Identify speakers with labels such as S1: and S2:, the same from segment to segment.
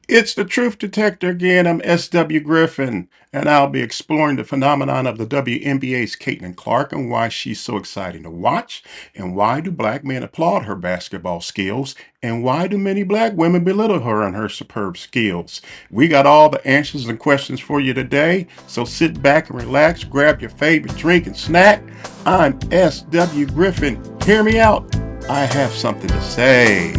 S1: It's the Truth Detector again. I'm S.W. Griffin, and I'll be exploring the phenomenon of the WNBA's Caitlin Clark and why she's so exciting to watch, and why do black men applaud her basketball skills, and why do many black women belittle her and her superb skills. We got all the answers and questions for you today, so sit back and relax, grab your favorite drink and snack. I'm S.W. Griffin. Hear me out. I have something to say.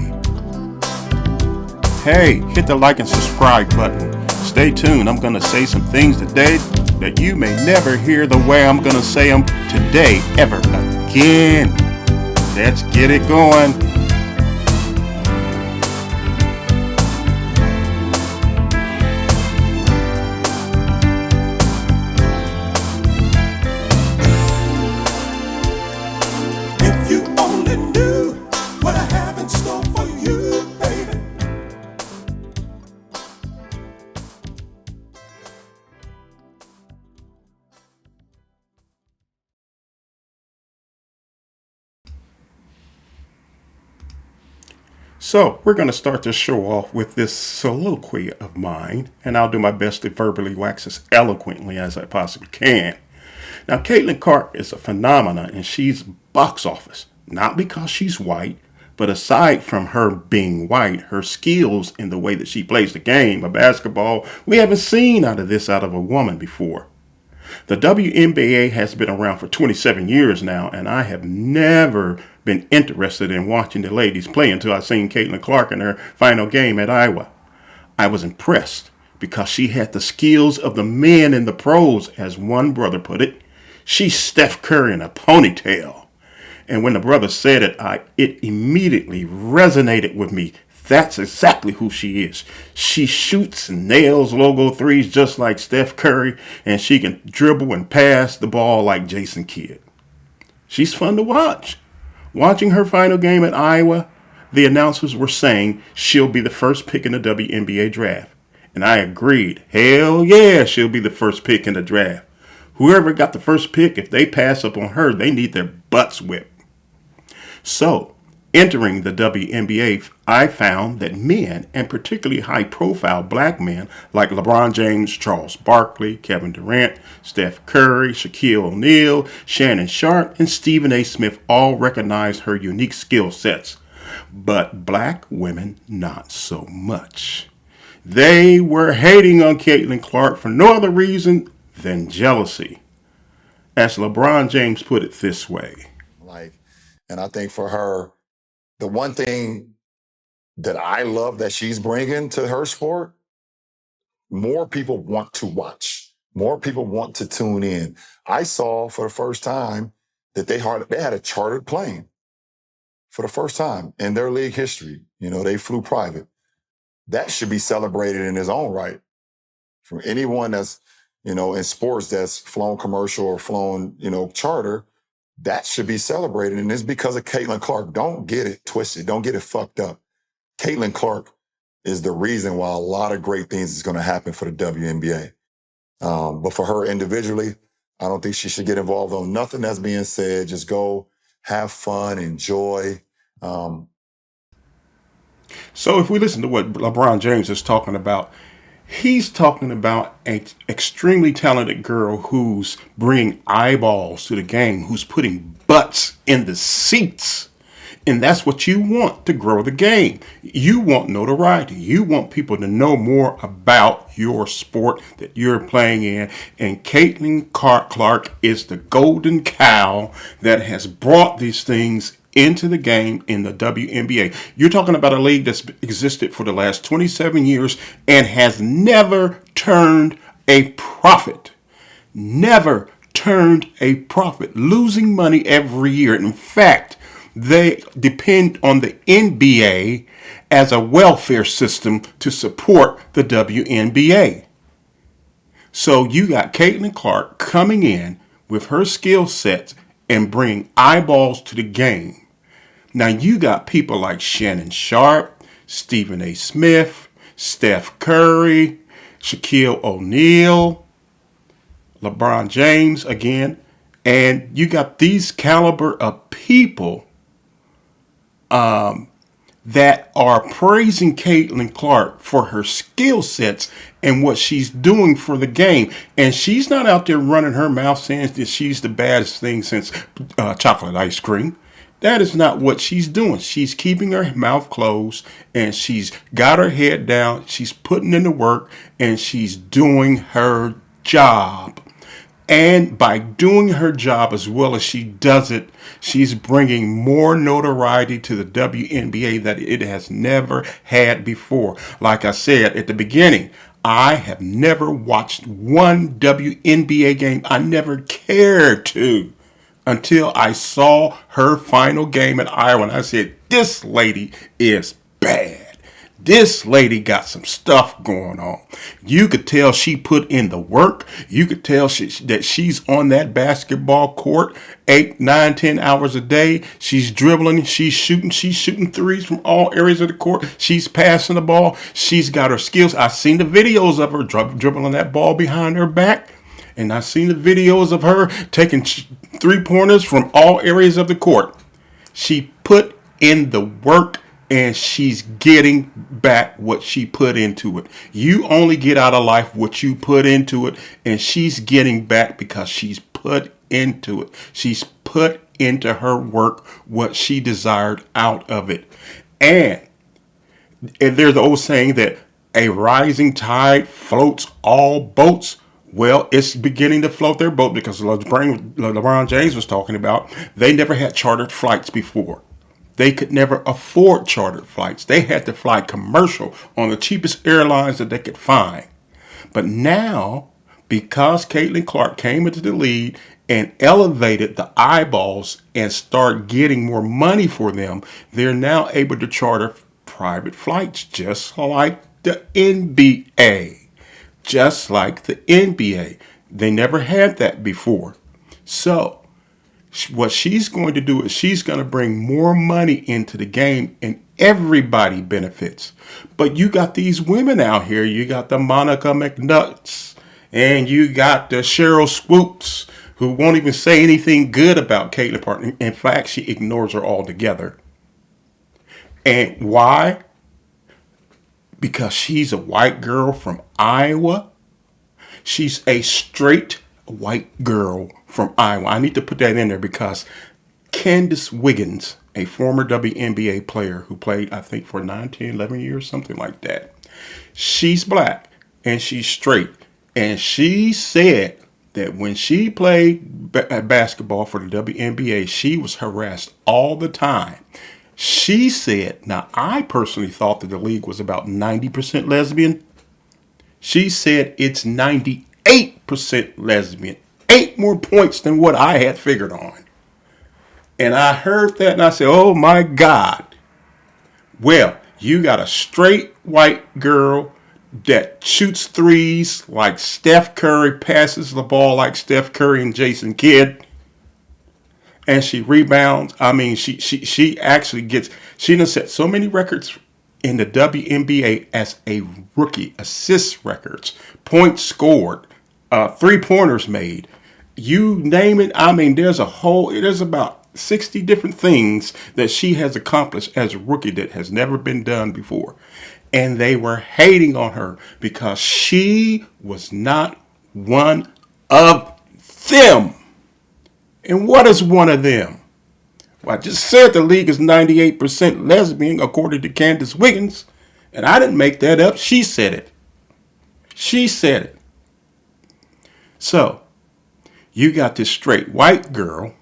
S1: Hey, hit the like and subscribe button. Stay tuned. I'm going to say some things today that you may never hear the way I'm going to say them today ever again. Let's get it going.
S2: If you only knew what I have in store for you, baby.
S1: So, we're going to start this show off with this soliloquy of mine, and I'll do my best to verbally wax as eloquently as I possibly can. Now, Caitlin Clark is a phenomenon, and she's box office, not because she's white, but aside from her being white, her skills in the way that she plays the game of basketball, we haven't seen out of a woman before. The WNBA has been around for 27 years now, and I have never been interested in watching the ladies play until I seen Caitlin Clark in her final game at Iowa. I was impressed because she had the skills of the men in the pros, as one brother put it. She's Steph Curry in a ponytail. And when the brother said it, it immediately resonated with me. That's exactly who she is. She shoots and nails logo threes just like Steph Curry, and she can dribble and pass the ball like Jason Kidd. She's fun to watch. Watching her final game at Iowa, the announcers were saying she'll be the first pick in the WNBA draft. And I agreed. Hell yeah, she'll be the first pick in the draft. Whoever got the first pick, if they pass up on her, they need their butts whipped. So, entering the WNBA, I found that men, and particularly high profile black men like LeBron James, Charles Barkley, Kevin Durant, Steph Curry, Shaquille O'Neal, Shannon Sharp, and Stephen A. Smith all recognized her unique skill sets. But black women, not so much. They were hating on Caitlin Clark for no other reason than jealousy. As LeBron James put it this way.
S3: And I think for her, the one thing that I love that she's bringing to her sport, more people want to watch. More people want to tune in. I saw for the first time that they had a chartered plane for the first time in their league history. You know, they flew private. That should be celebrated in its own right. For anyone that's, in sports that's flown commercial or flown, charter, that should be celebrated. And it's because of Caitlin Clark. Don't get it twisted. Don't get it fucked up. Caitlin Clark is the reason why a lot of great things is going to happen for the WNBA. But for her individually, I don't think she should get involved on nothing that's being said. Just go have fun, enjoy.
S1: So if we listen to what LeBron James is talking about, he's talking about an extremely talented girl who's bringing eyeballs to the game, who's putting butts in the seats. And that's what you want to grow the game. You want notoriety. You want people to know more about your sport that you're playing in. And Caitlin Clark is the golden cow that has brought these things into the game in the WNBA. You're talking about a league that's existed for the last 27 years and has never turned a profit. Never turned a profit. Losing money every year. In fact, they depend on the NBA as a welfare system to support the WNBA. So you got Caitlin Clark coming in with her skill sets and bringing eyeballs to the game. Now you got people like Shannon Sharp, Stephen A. Smith, Steph Curry, Shaquille O'Neal, LeBron James again, and you got these caliber of people that are praising Caitlin Clark for her skill sets and what she's doing for the game. And she's not out there running her mouth saying that she's the baddest thing since chocolate ice cream. That is not what she's doing. She's keeping her mouth closed and she's got her head down. She's putting in the work and she's doing her job. And by doing her job as well as she does it, she's bringing more notoriety to the WNBA that it has never had before. Like I said at the beginning, I have never watched one WNBA game. I never cared to until I saw her final game at Iowa. And I said, this lady is bad. This lady got some stuff going on. You could tell she put in the work. You could tell that she's on that basketball court 8, 9, 10 hours a day. She's dribbling. She's shooting threes from all areas of the court. She's passing the ball. She's got her skills. I've seen the videos of her dribbling that ball behind her back. And I've seen the videos of her taking 3-pointers from all areas of the court. She put in the work. And she's getting back what she put into it. You only get out of life what you put into it. And she's getting back because she's put into it. She's put into her work what she desired out of it. And there's the old saying that a rising tide floats all boats. Well, it's beginning to float their boat because LeBron James was talking about they never had chartered flights before. They could never afford chartered flights. They had to fly commercial on the cheapest airlines that they could find. But now, because Caitlin Clark came into the league and elevated the eyeballs and start getting more money for them, they're now able to charter private flights just like the NBA. Just like the NBA. They never had that before. So, what she's going to do is she's going to bring more money into the game and everybody benefits. But you got these women out here. You got the Monica McNutts and you got the Cheryl Swoops who won't even say anything good about Caitlin Clark. In fact, she ignores her altogether. And why? Because she's a white girl from Iowa. She's a straight white girl from Iowa. I need to put that in there because Candace Wiggins, a former WNBA player who played, I think, for 9, 10, 11 years, something like that. She's black and she's straight. And she said that when she played basketball for the WNBA, she was harassed all the time. She said, now I personally thought that the league was about 90% lesbian. She said it's 98% lesbian. 8 more points than what I had figured on. And I heard that and I said, oh my God. Well, you got a straight white girl that shoots threes like Steph Curry, passes the ball like Steph Curry and Jason Kidd. And she rebounds. I mean, she actually gets, she done set so many records in the WNBA as a rookie. Assist records, points scored, 3-pointers made. You name it. I mean, there's about 60 different things that she has accomplished as a rookie that has never been done before. And they were hating on her because she was not one of them. And what is one of them? Well, I just said the league is 98% lesbian, according to Candace Wiggins. And I didn't make that up. She said it. She said it. So, you got this straight white girl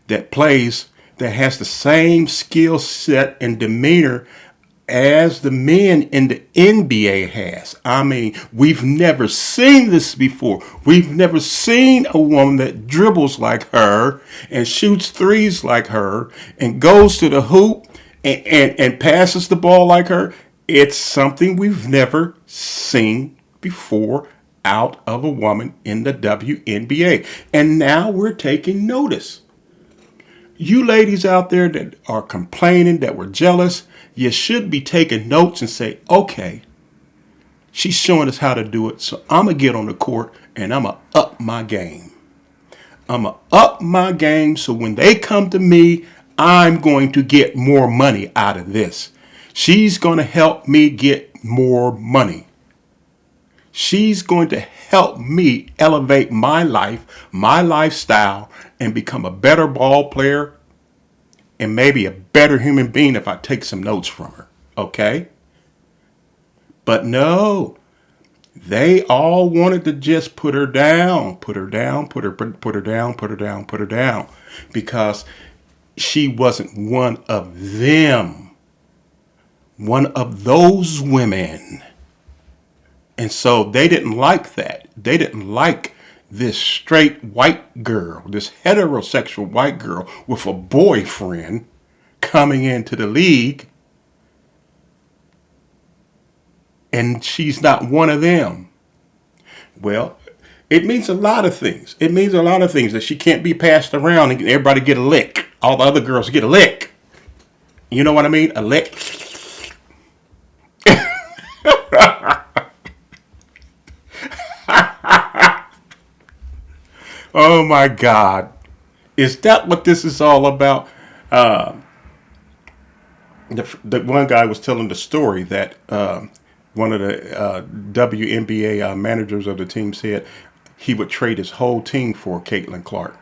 S1: that has the same skill set and demeanor as the men in the NBA has. I mean, we've never seen this before. We've never seen a woman that dribbles like her and shoots threes like her and goes to the hoop and passes the ball like her. It's something we've never seen before out of a woman in the WNBA. And now we're taking notice. You ladies out there that are complaining that we're jealous, you should be taking notes and say, okay, she's showing us how to do it, so I'm going to get on the court and I'm going to up my game. I'm going to up my game so when they come to me, I'm going to get more money out of this. She's going to help me get more money. She's going to help me elevate my life, my lifestyle, and become a better ball player and maybe a better human being if I take some notes from her. Okay? But no, they all wanted to just put her down, put her down, put her down, put her down, put her down, because she wasn't one of them, one of those women. And so they didn't like that. They didn't like this straight white girl, this heterosexual white girl with a boyfriend coming into the league. And she's not one of them. Well, it means a lot of things. It means a lot of things, that she can't be passed around and everybody get a lick. All the other girls get a lick. You know what I mean? A lick. Oh my God. Is that what this is all about? The one guy was telling the story that one of the WNBA managers of the team said he would trade his whole team for Caitlin Clark.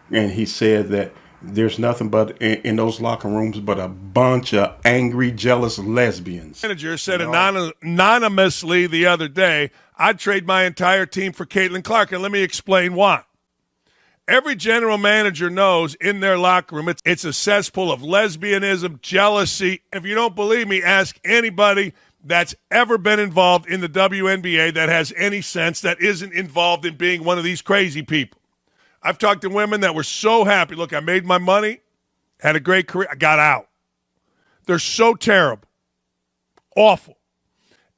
S1: And he said that there's nothing but in those locker rooms but a bunch of angry, jealous lesbians.
S4: Manager said anonymously the other day, I'd trade my entire team for Caitlin Clark, and let me explain why. Every general manager knows in their locker room it's a cesspool of lesbianism, jealousy. If you don't believe me, ask anybody that's ever been involved in the WNBA that has any sense, that isn't involved in being one of these crazy people. I've talked to women that were so happy. Look, I made my money, had a great career, I got out. They're so terrible, awful.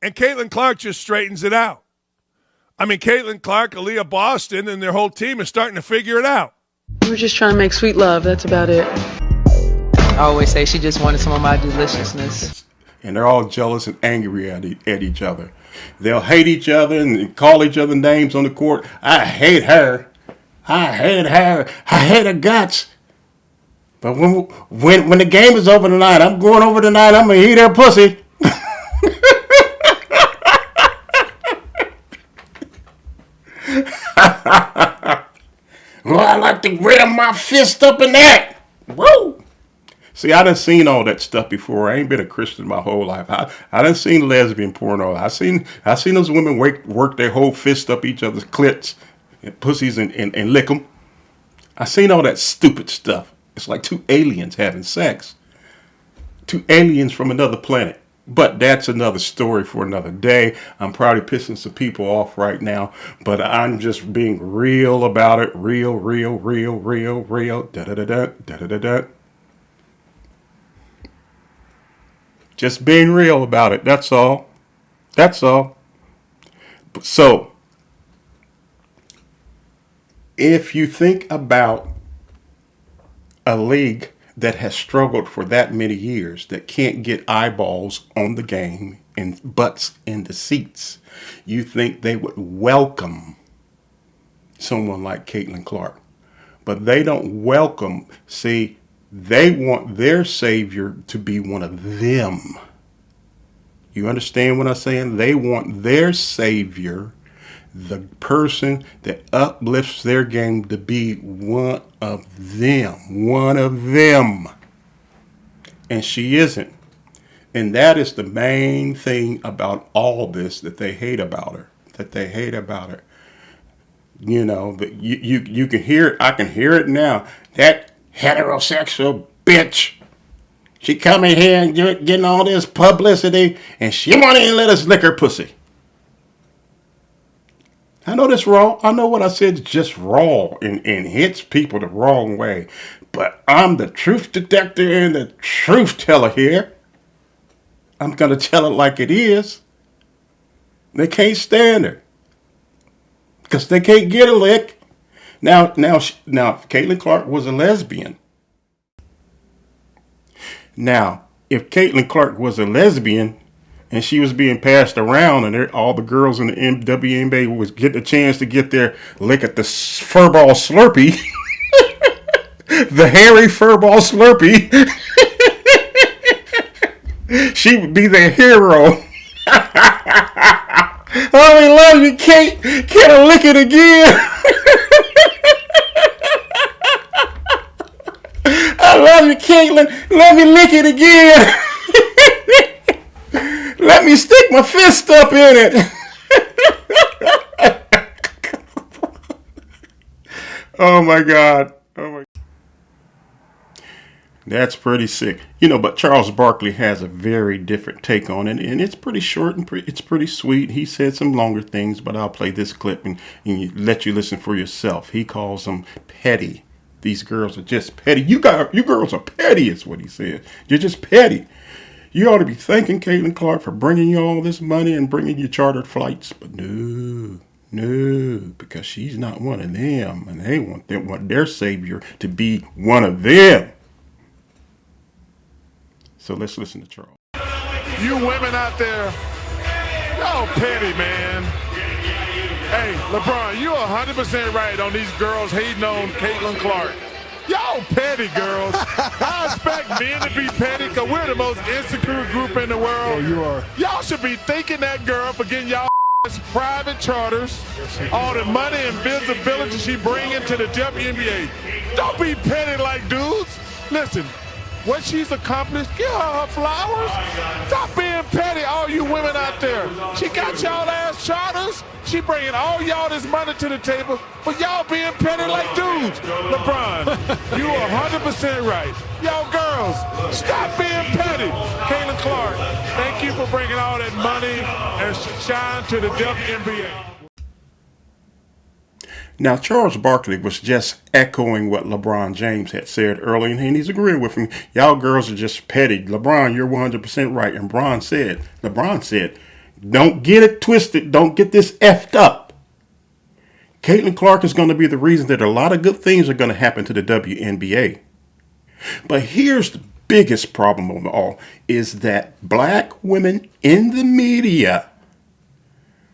S4: And Caitlin Clark just straightens it out. I mean, Caitlin Clark, Aaliyah Boston, and their whole team is starting to figure it out.
S5: We're just trying to make sweet love. That's about it. I always say she just wanted some of my deliciousness.
S1: And they're all jealous and angry at each other. They'll hate each other and call each other names on the court. I hate her. I hate her. I hate her guts. But when the game is over tonight, I'm going over tonight. I'm going to eat her pussy. Well, I like to ram my fist up in that. Woo! See, I done seen all that stuff before. I ain't been a Christian my whole life. I done seen lesbian porno. I seen those women work their whole fist up each other's clits and pussies and lick them. I seen all that stupid stuff. It's like two aliens having sex. Two aliens from another planet. But that's another story for another day. I'm probably pissing some people off right now, but I'm just being real about it. Real. Da-da-da-da. Just being real about it. That's all. So, if you think about a league that has struggled for that many years, that can't get eyeballs on the game and butts in the seats, you think they would welcome someone like Caitlin Clark. But they don't welcome. See, they want their savior to be one of them. You understand what I'm saying? They want their savior, the person that uplifts their game, to be one of them. And she isn't. And that is the main thing about all this that they hate about her. You know, but you can hear it. I can hear it now. That heterosexual bitch. She come in here and getting all this publicity, and she won't even let us lick her pussy. I know that's wrong. I know what I said is just wrong and hits people the wrong way. But I'm the truth detector and the truth teller here. I'm going to tell it like it is. They can't stand her. Because they can't get a lick. Now, Caitlin Clark was a lesbian. Now, if Caitlin Clark was a lesbian and she was being passed around and all the girls in the WNBA was getting a chance to get their lick at the furball Slurpee, the hairy furball Slurpee, She would be their hero. Oh, we love you, Kate. Can I lick it again? I love you, Caitlin. Let me lick it again. Let me stick my fist up in it. Oh my God. Oh my. That's pretty sick. But Charles Barkley has a very different take on it, and it's pretty short and it's pretty sweet. He said some longer things, but I'll play this clip and let you listen for yourself. He calls them petty. These girls are just petty. You girls are petty, is what he said. You're just petty. You ought to be thanking Caitlin Clark for bringing you all this money and bringing you chartered flights, but no, because she's not one of them, and they want their savior to be one of them. So let's listen to Charles.
S6: You women out there, y'all petty, man. Hey, LeBron, you're 100% right on these girls hating on Caitlin Clark. Y'all petty, girls. I expect men to be petty because we're the most insecure group in the world.
S7: Oh, you are.
S6: Y'all should be thanking that girl for getting y'all private charters, all the money and visibility she bringing to the WNBA. Don't be petty like dudes. Listen. What she's accomplished, give her flowers. Stop being petty, all you women out there. She got y'all ass charters. She bringing all y'all this money to the table, but y'all being petty like dudes. LeBron, you are 100% right. Y'all girls, stop being petty. Caitlin Clark, thank you for bringing all that money and shine to the WNBA.
S1: Now, Charles Barkley was just echoing what LeBron James had said earlier, and he's agreeing with him. Y'all girls are just petty. LeBron, you're 100% right. And LeBron said, don't get it twisted. Don't get this effed up. Caitlin Clark is going to be the reason that a lot of good things are going to happen to the WNBA. But here's the biggest problem of all, is that black women in the media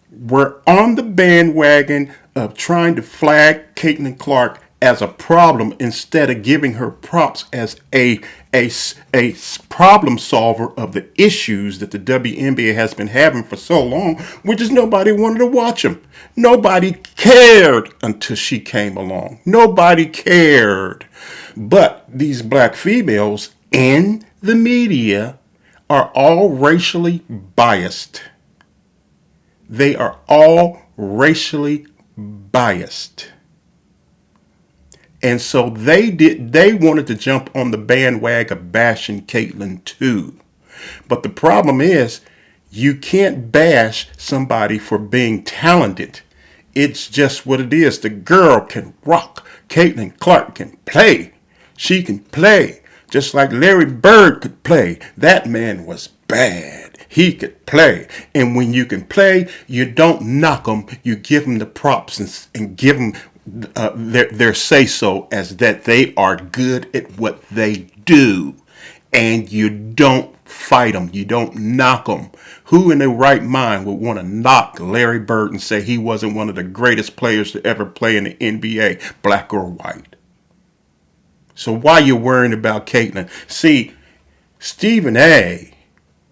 S1: were on the bandwagon of trying to flag Caitlin Clark as a problem instead of giving her props as a problem solver of the issues that the WNBA has been having for so long, which is nobody wanted to watch them. Nobody cared until she came along. Nobody cared. But these black females in the media are all racially biased. They are all racially biased. And so they wanted to jump on the bandwagon of bashing Caitlin too. But the problem is, you can't bash somebody for being talented. It's just what it is. The girl can rock. Caitlin Clark can play. She can play. Just like Larry Bird could play. That man was bad. He could play. And when you can play, you don't knock them. You give them the props and give them their say-so as that they are good at what they do. And you don't fight them. You don't knock them. Who in their right mind would want to knock Larry Bird and say he wasn't one of the greatest players to ever play in the NBA, black or white? So why you worrying about Caitlin? See, Stephen A.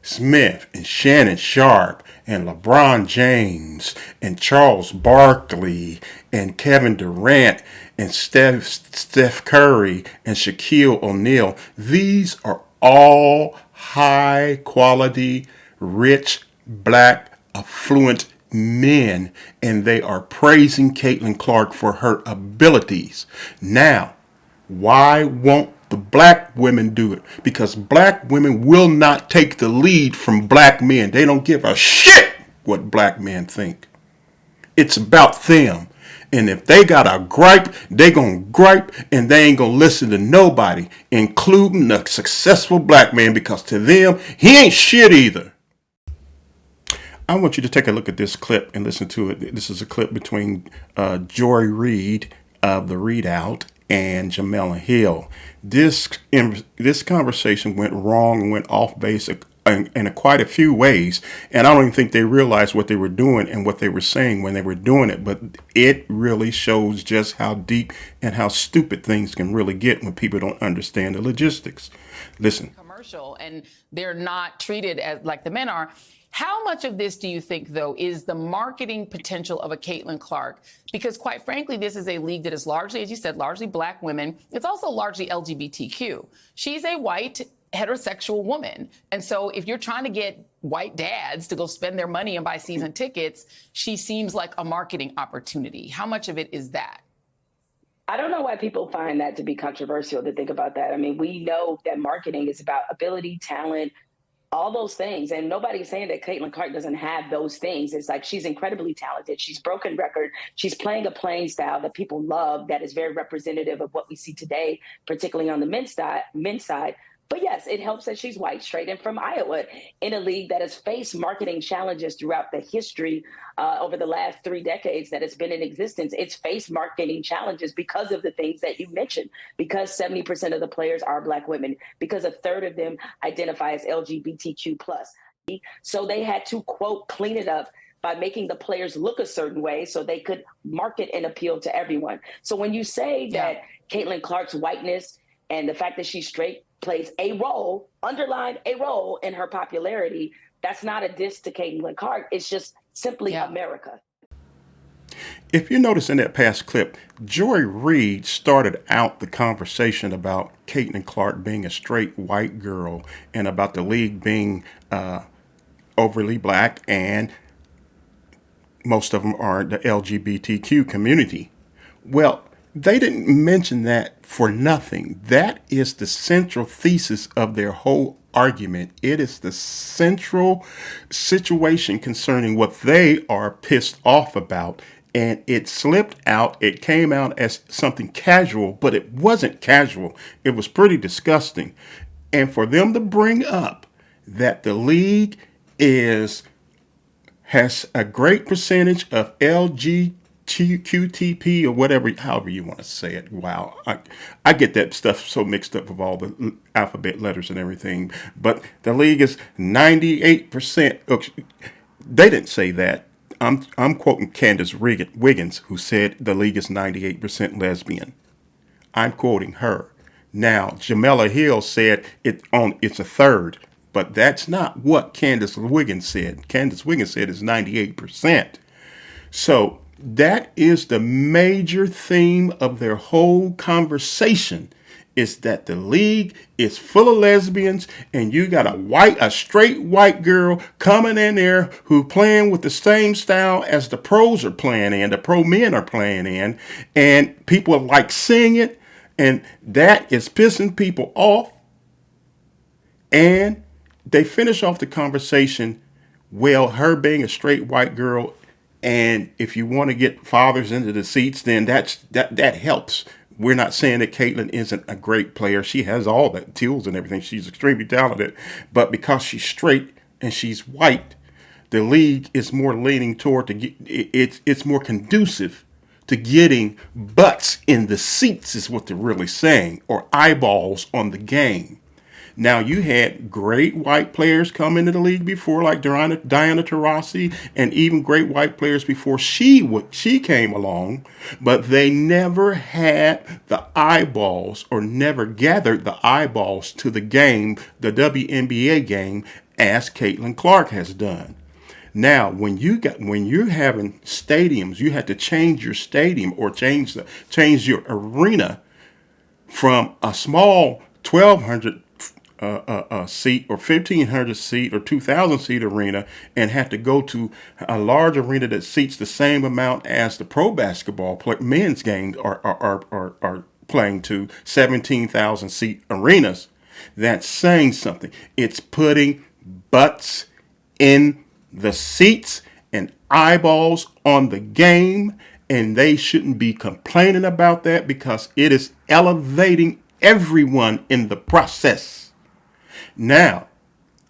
S1: Smith and Shannon Sharp and LeBron James and Charles Barkley and Kevin Durant and Steph Curry and Shaquille O'Neal, these are all high quality, rich, black, affluent men, and they are praising Caitlin Clark for her abilities. Now, why won't the black women do it? Because black women will not take the lead from black men. They don't give a shit what black men think. It's about them. And if they got a gripe, they gonna gripe, and they ain't gonna listen to nobody, including the successful black man, because to them, he ain't shit either. I want you to take a look at this clip and listen to it. This is a clip between Joy Reid of The Readout and Jamela Hill. This conversation went wrong and went off base in quite a few ways, and I don't even think they realized what they were doing and what they were saying when they were doing it, but it really shows just how deep and how stupid things can really get when people don't understand the logistics. Listen.
S7: controversial and they're not treated as like the men are. How much of this do you think, though, is the marketing potential of a Caitlin Clark? Because quite frankly, this is a league that is largely, as you said, largely black women. It's also largely LGBTQ. She's a white heterosexual woman. And so if you're trying to get white dads to go spend their money and buy season tickets, she seems like a marketing opportunity. How much of it is that?
S8: I don't know why people find that to be controversial to think about that. I mean, we know that marketing is about ability, talent, all those things. And nobody's saying that Caitlin Clark doesn't have those things. It's like she's incredibly talented. She's broken record. She's playing a playing style that people love, that is very representative of what we see today, particularly on the men's side. But yes, it helps that she's white, straight in from Iowa, in a league that has faced marketing challenges throughout the history over the last 3 decades that it's been in existence. It's faced marketing challenges because of the things that you mentioned, because 70% of the players are black women, because a third of them identify as LGBTQ+. So they had to, quote, clean it up by making the players look a certain way so they could market and appeal to everyone. So when you say that Caitlin Clark's whiteness and the fact that she's straight plays a role, underlined a role in her popularity, that's not a diss to Caitlin Clark. It's just simply America.
S1: If you notice in that past clip, Joy Reid started out the conversation about Caitlin Clark being a straight white girl and about the league being overly black, and most of them are the LGBTQ community. Well, they didn't mention that for nothing. That is the central thesis of their whole argument. It is the central situation concerning what they are pissed off about. And it slipped out. It came out as something casual, but it wasn't casual. It was pretty disgusting. And for them to bring up that the league has a great percentage of LGBTQTP or whatever, however you want to say it. Wow. I get that stuff so mixed up with all the alphabet letters and everything. But the league is 98%. They didn't say that. I'm quoting Candace Wiggins, who said the league is 98% lesbian. I'm quoting her. Now, Jamela Hill said it's a third, but that's not what Candace Wiggins said. Candace Wiggins said it's 98%. So that is the major theme of their whole conversation, is that the league is full of lesbians, and you got a straight white girl coming in there who playing with the same style as the pros are playing in, the pro men are playing in, and people like seeing it, and that is pissing people off. And they finish off the conversation, well, her being a straight white girl, and if you want to get fathers into the seats, then that helps. We're not saying that Caitlin isn't a great player. She has all the tools and everything. She's extremely talented. But because she's straight and she's white, the league is more leaning toward it's more conducive to getting butts in the seats, is what they're really saying, or eyeballs on the game. Now, you had great white players come into the league before, like Diana Taurasi, and even great white players before she came along, but they never had the eyeballs, or never gathered the eyeballs to the game, the WNBA game, as Caitlin Clark has done. Now, when you're having stadiums, you have to change your stadium or change your arena from a small 1,200 seat or 1,500 seat or 2,000 seat arena, and have to go to a large arena that seats the same amount as the pro basketball men's games are playing to, 17,000 seat arenas. That's saying something. It's putting butts in the seats and eyeballs on the game, and they shouldn't be complaining about that, because it is elevating everyone in the process. Now,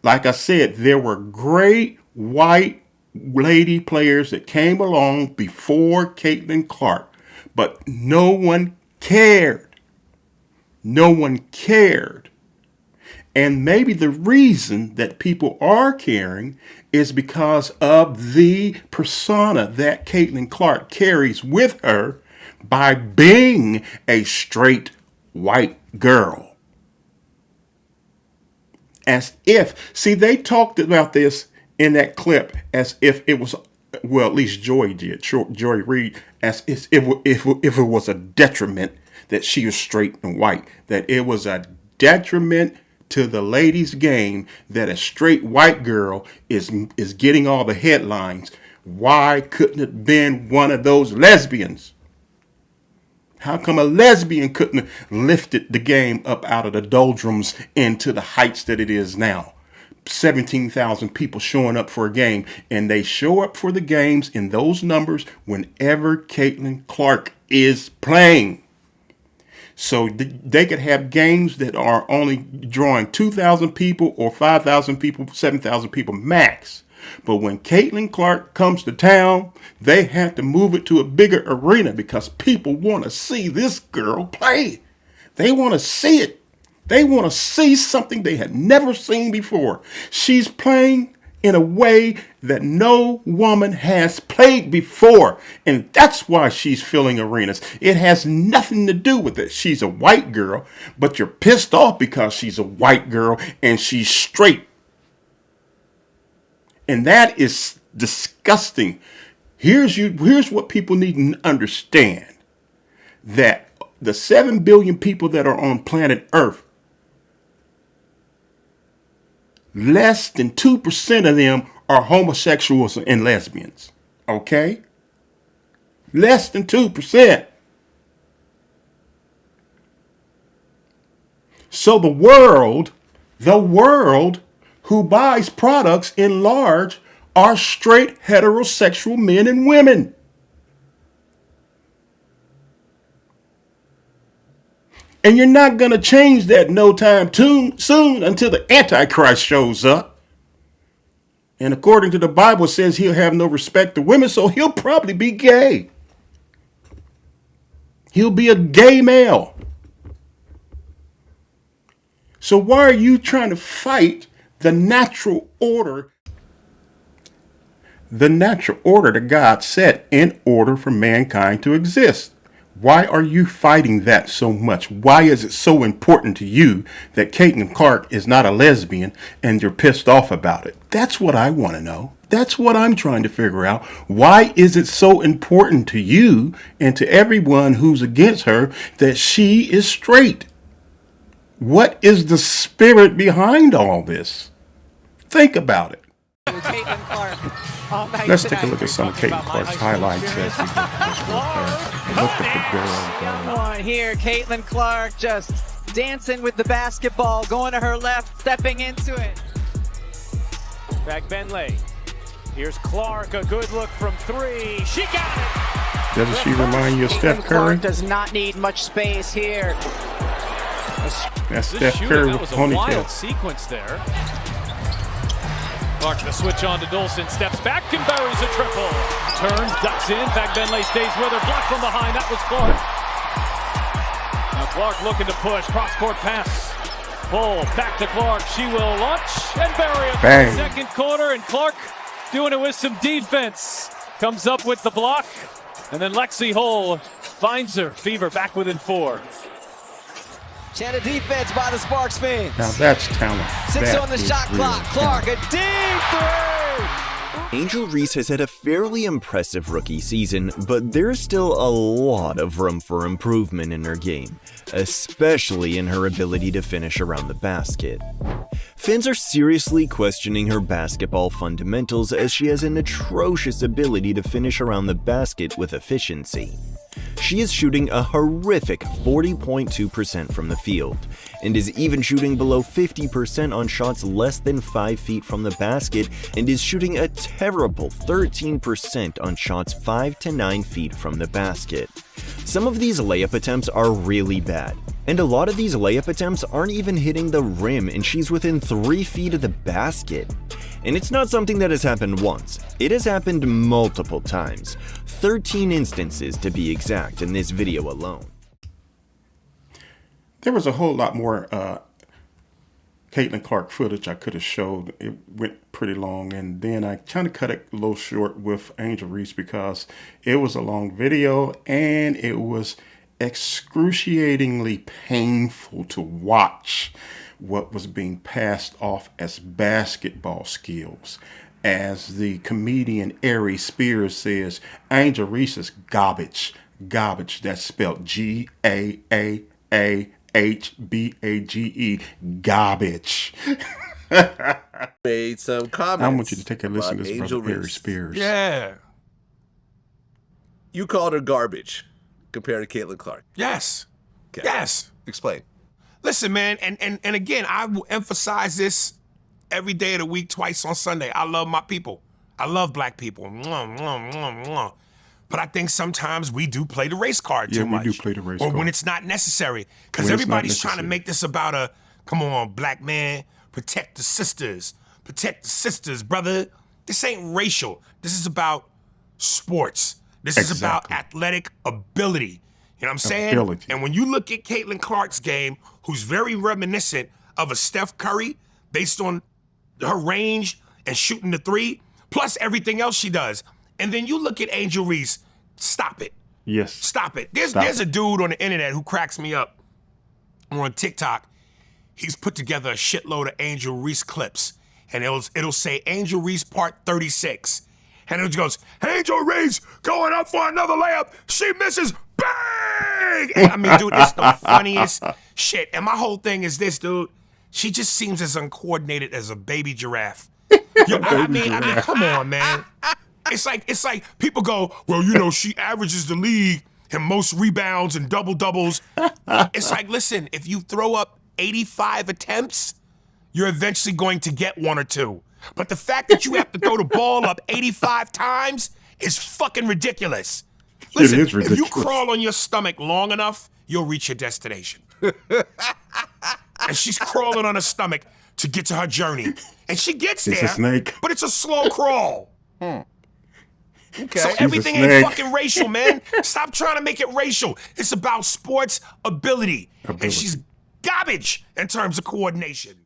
S1: like I said, there were great white lady players that came along before Caitlin Clark, but no one cared. No one cared. And maybe the reason that people are caring is because of the persona that Caitlin Clark carries with her by being a straight white girl. As if, see, they talked about this in that clip as if it was, well, at least Joy did, Joy Reid, as if it was a detriment that she was straight and white, that it was a detriment to the ladies' game that a straight white girl is getting all the headlines. Why couldn't it have been one of those lesbians? How come a lesbian couldn't have lifted the game up out of the doldrums into the heights that it is now? 17,000 people showing up for a game, and they show up for the games in those numbers whenever Caitlin Clark is playing. So they could have games that are only drawing 2,000 people or 5,000 people, 7,000 people max. But when Caitlin Clark comes to town, they have to move it to a bigger arena because people want to see this girl play. They want to see it. They want to see something they had never seen before. She's playing in a way that no woman has played before. And that's why she's filling arenas. It has nothing to do with it. She's a white girl, but you're pissed off because she's a white girl and she's straight. And that is disgusting. Here's what people need to understand. That the 7 billion people that are on planet Earth, less than 2% of them are homosexuals and lesbians. Okay? Less than 2%. So the world who buys products in large are straight heterosexual men and women. And you're not going to change that no time soon until the Antichrist shows up. And according to the Bible, it says he'll have no respect to women, so he'll probably be gay. He'll be a gay male. So why are you trying to fight the natural order? The natural order that God set in order for mankind to exist. Why are you fighting that so much? Why is it so important to you that Caitlin Clark is not a lesbian and you're pissed off about it? That's what I want to know. That's what I'm trying to figure out. Why is it so important to you and to everyone who's against her that she is straight? What is the spirit behind all this? Think about it. Let's take a look at some of Caitlin Clark's highlights as we look at the girl.
S9: One here, Caitlin Clark just dancing with the basketball, going to her left, stepping into it.
S10: Back Benley. Here's Clark, a good look from three. She got it.
S1: Doesn't she remind you of Steph Curry?
S9: Clark does not need much space here.
S1: That's Steph Curry with
S10: ponytail. That was a wild
S1: ponytail.
S10: sequence there. Clark the switch on to Dolson, steps back and buries a triple. Turns, ducks in, back Benley stays with her, blocked from behind, that was Clark. Now Clark looking to push, cross-court pass. Pull, back to Clark, she will launch and bury it.
S1: Bang.
S10: Second quarter, and Clark doing it with some defense. Comes up with the block, and then Lexi Hull finds her. Fever back within 4.
S9: Shannon defense by the Sparks fans.
S1: Now that's talent.
S9: 6
S1: That
S9: on the
S1: is
S9: shot
S1: real
S9: clock. Clark,
S1: talent.
S9: a deep 3.
S11: Angel Reese has had a fairly impressive rookie season, but there's still a lot of room for improvement in her game, especially in her ability to finish around the basket. Fans are seriously questioning her basketball fundamentals as she has an atrocious ability to finish around the basket with efficiency. She is shooting a horrific 40.2% from the field, and is even shooting below 50% on shots less than 5 feet from the basket, and is shooting a terrible 13% on shots 5 to 9 feet from the basket. Some of these layup attempts are really bad, and a lot of these layup attempts aren't even hitting the rim, and she's within 3 feet of the basket. And it's not something that has happened once, it has happened multiple times. 13 instances to be exact in this video alone.
S1: There was a whole lot more Caitlin Clark footage I could have showed. It went pretty long, and then I kind of cut it a little short with Angel Reese because it was a long video and it was excruciatingly painful to watch what was being passed off as basketball skills. As the comedian Ari Spears says, Angel Reese is garbage. Garbage. That's spelled GAAAHBAGE. Garbage.
S12: Made some comments.
S1: I want you to take a listen to this
S12: Angel
S1: brother Ari
S12: Reese.
S1: Spears.
S4: Yeah.
S12: You called her garbage compared to Caitlin Clark.
S13: Yes.
S12: Okay.
S13: Yes.
S12: Explain.
S13: Listen, man, and again, I will emphasize this every day of the week, twice on Sunday. I love my people. I love black people. Mwah, mwah, mwah, mwah. But I think sometimes we do play the race card too much.
S1: Yeah, we do play the race
S13: or
S1: card.
S13: Or when it's not necessary. Because everybody's trying to make this about a, come on, black man, protect the sisters. Protect the sisters, brother. This ain't racial. This is about sports. This is about athletic ability. You know what I'm saying?
S1: Ability.
S13: And when you look at Caitlin Clark's game, who's very reminiscent of a Steph Curry, based on her range and shooting the three, plus everything else she does. And then you look at Angel Reese. Stop it.
S1: Yes.
S13: Stop it. There's a dude on the internet who cracks me up. Or on TikTok. He's put together a shitload of Angel Reese clips. And it'll say Angel Reese part 36. And it goes, Angel Reese going up for another layup. She misses. Bang! And, I mean, dude, it's the funniest shit. And my whole thing is this, dude. She just seems as uncoordinated as a baby giraffe. Yo, I mean, come on, man. It's like people go, well, you know, she averages the league in most rebounds and double-doubles. It's like, listen, if you throw up 85 attempts, you're eventually going to get one or two. But the fact that you have to throw the ball up 85 times is fucking ridiculous. Listen,
S1: it is ridiculous.
S13: If you crawl on your stomach long enough, you'll reach your destination. And she's crawling on her stomach to get to her journey. And she gets there,
S1: a snake.
S13: but it's a slow crawl.
S12: Okay.
S13: So everything ain't fucking racial, man. Stop trying to make it racial. It's about sports ability. And she's garbage in terms of coordination.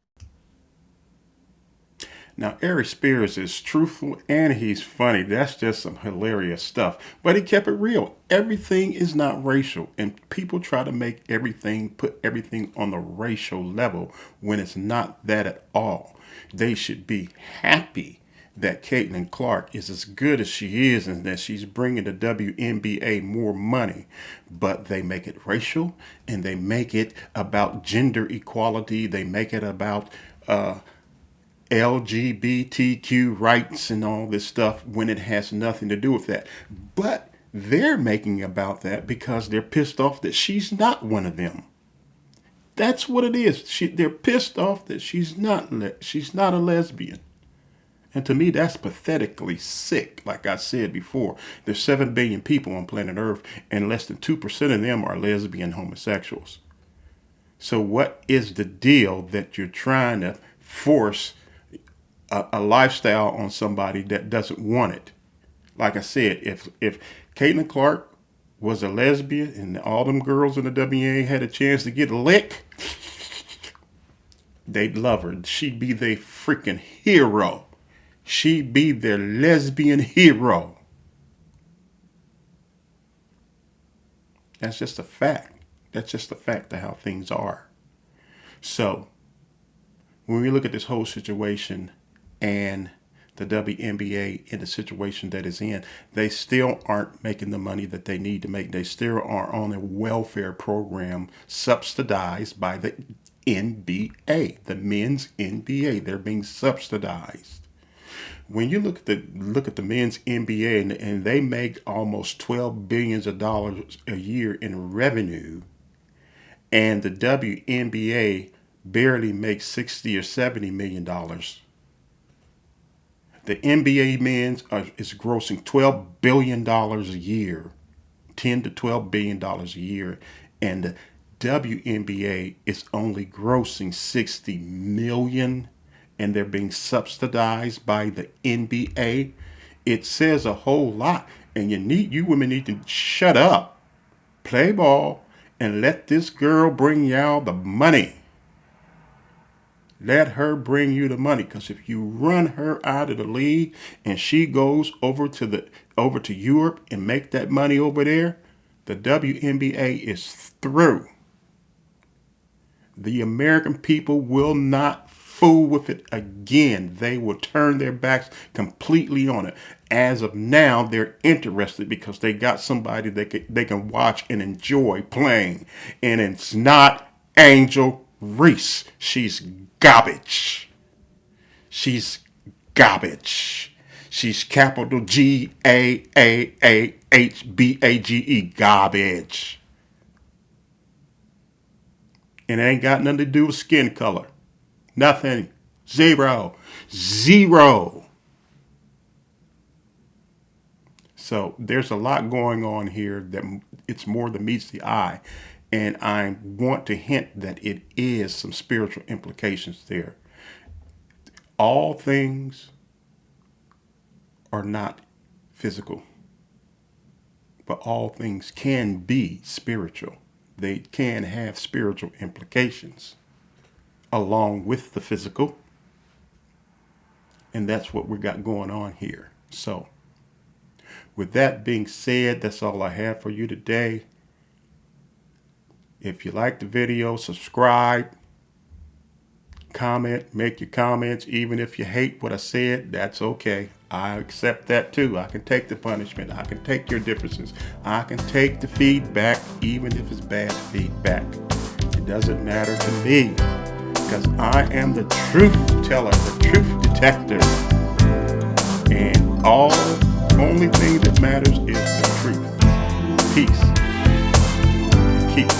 S1: Now, Ari Spears is truthful and he's funny. That's just some hilarious stuff. But he kept it real. Everything is not racial. And people try to make everything, put everything on the racial level when it's not that at all. They should be happy that Caitlin Clark is as good as she is and that she's bringing the WNBA more money. But they make it racial and they make it about gender equality. They make it about LGBTQ rights and all this stuff when it has nothing to do with that. But they're making about that because they're pissed off that she's not one of them. That's what it is. They're pissed off that she's not a lesbian. And to me, that's pathetically sick. Like I said before, there's 7 billion people on planet Earth and less than 2% of them are lesbian homosexuals. So what is the deal that you're trying to force a lifestyle on somebody that doesn't want it? Like I said, if Caitlin Clark was a lesbian and all them girls in the WNBA had a chance to get a lick, they'd love her. She'd be their freaking hero. She'd be their lesbian hero. That's just a fact. That's just a fact of how things are. So, when we look at this whole situation and the WNBA in the situation that it's in, they still aren't making the money that they need to make. They still are on a welfare program subsidized by the NBA, the men's NBA. They're being subsidized. When you look at the men's NBA and they make almost $12 billion a year in revenue, and the WNBA barely makes $60 or $70 million. The NBA men's is grossing $12 billion a year, $10 to $12 billion a year, and the WNBA is only grossing $60 million, and they're being subsidized by the NBA. It says a whole lot, and you women need to shut up, play ball, and let this girl bring y'all the money. Let her bring you the money, because if you run her out of the league and she goes over to Europe and make that money over there, the WNBA is through. The American people will not fool with it again. They will turn their backs completely on it. As of now, they're interested because they got somebody they can watch and enjoy playing. And it's not Angel Reese. She's garbage. She's garbage. She's capital GAAAHBAGE. Garbage. And it ain't got nothing to do with skin color. Nothing. Zero. So there's a lot going on here that it's more than meets the eye. And I want to hint that it is some spiritual implications there. All things are not physical, but all things can be spiritual. They can have spiritual implications along with the physical. And that's what we got going on here. So with that being said, that's all I have for you today. If you like the video, subscribe, comment, make your comments. Even if you hate what I said, that's okay. I accept that too. I can take the punishment. I can take your differences. I can take the feedback, even if it's bad feedback. It doesn't matter to me because I am the truth teller, the truth detector. And only thing that matters is the truth. Peace. Keep